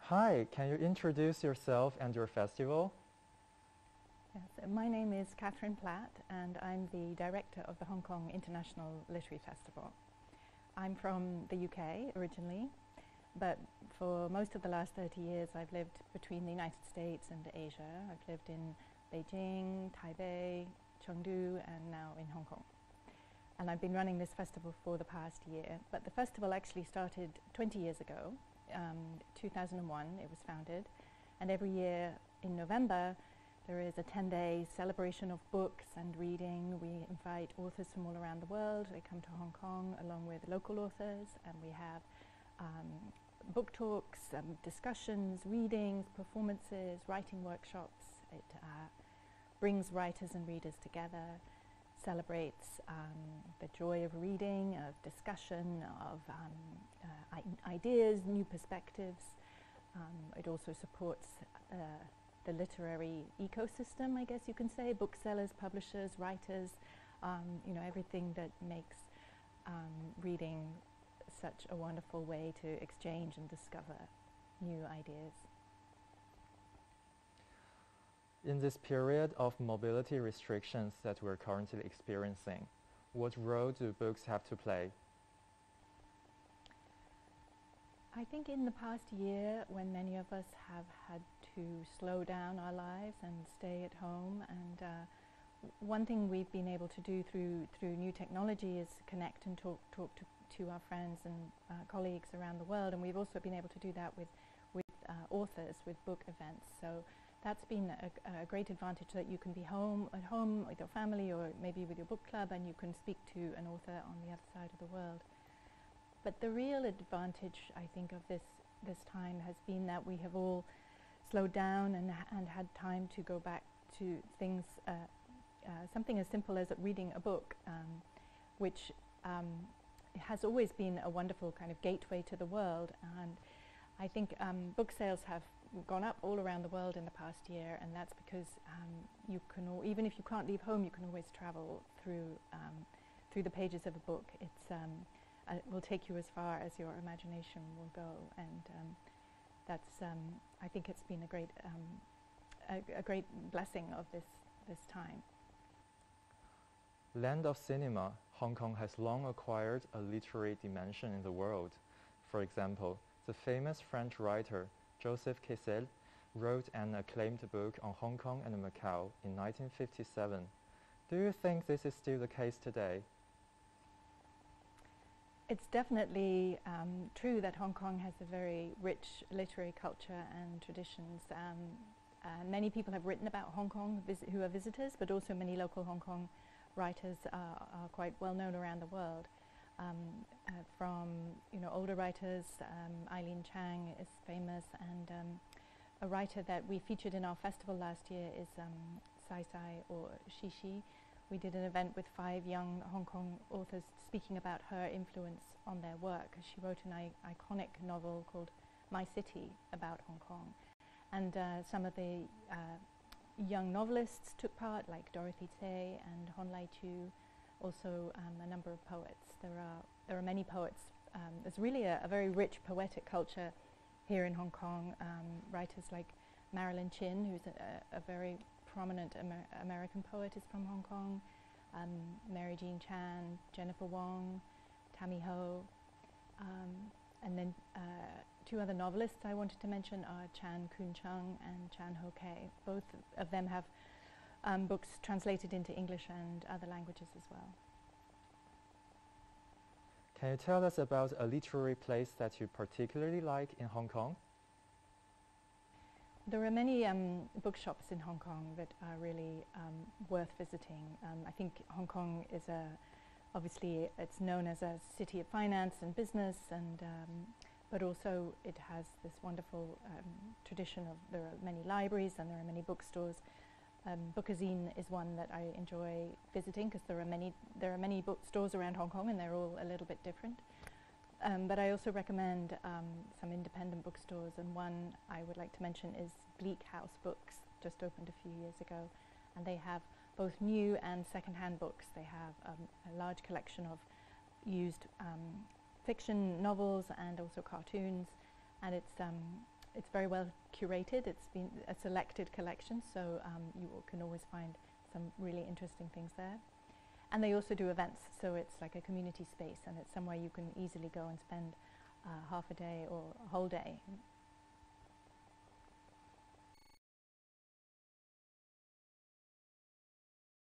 Hi, can you introduce yourself and your festival? Yes, my name is Platt, and I'm the director of the Hong Kong International Literary Festival. I'm from the UK originally, but for most of the last 30 years I've lived between the United States and Asia. I've lived in Beijing, Taipei, Chengdu, and now in Hong Kong. And I've been running this festival for the past year, but the festival actually started 20 years ago. 2001 it was founded, and every year in November there is a 10-day celebration of books and reading. We invite authors from all around the world. They come to Hong Kong along with local authors, and we have book talks, discussions, readings, performances, writing workshops. It brings writers and readers together, celebrates the joy of reading, of discussion, of ideas, new perspectives. It also supports the literary ecosystem, I guess you can say, booksellers, publishers, writers, everything that makes reading such a wonderful way to exchange and discover new ideas. In this period of mobility restrictions that we're currently experiencing, what role do books have to play? I think in the past year, when many of us have had to slow down our lives and stay at home, and one thing we've been able to do through new technology is connect and talk to our friends and colleagues around the world, and we've also been able to do that with authors, with book events. So that's been a great advantage, that you can be at home with your family or maybe with your book club, and you can speak to an author on the other side of the world. But the real advantage, I think, of this time has been that we have all slowed down and had time to go back to things, something as simple as reading a book, which has always been a wonderful kind of gateway to the world. And I think book sales have gone up all around the world in the past year, and that's because you can, even if you can't leave home, you can always travel through the pages of a book. It will take you as far as your imagination will go, and that's I think it's been a great blessing of this time. Land of cinema, Hong Kong has long acquired a literary dimension in the world. For example, the famous French writer Joseph Kessel wrote an acclaimed book on Hong Kong and Macau in 1957. Do you think this is still the case today? It's definitely true that Hong Kong has a very rich literary culture and traditions. Many people have written about Hong Kong who are visitors, but also many local Hong Kong writers are quite well known around the world. From older writers, Eileen Chang is famous, and a writer that we featured in our festival last year is Sai Sai or Shishi. We did an event with 5 young Hong Kong authors speaking about her influence on their work. She wrote an iconic novel called My City about Hong Kong. And some of the young novelists took part, like Dorothy Tsay and Hon Lai Chu, also a number of poets. There are many poets. There's really a very rich poetic culture here in Hong Kong. Writers like Marilyn Chin, who's a very prominent American poet, is from Hong Kong. Mary Jean Chan, Jennifer Wong, Tammy Ho, and then 2 other novelists I wanted to mention are Chan Kun Chung and Chan Ho Kei. Both of them have books translated into English and other languages as well. Can you tell us about a literary place that you particularly like in Hong Kong? There are many bookshops in Hong Kong that are really worth visiting. I think Hong Kong is obviously it's known as a city of finance and business, and but also it has this wonderful tradition of, there are many libraries and there are many bookstores. Bookazine is one that I enjoy visiting, because there are many bookstores around Hong Kong, and they're all a little bit different. But I also recommend some independent bookstores, and one I would like to mention is Bleak House Books, just opened a few years ago, and they have both new and second-hand books. They have a large collection of used fiction novels and also cartoons, and it's very well curated. It's been a selected collection, so you can always find some really interesting things there. And they also do events, so it's like a community space, and it's somewhere you can easily go and spend half a day or a whole day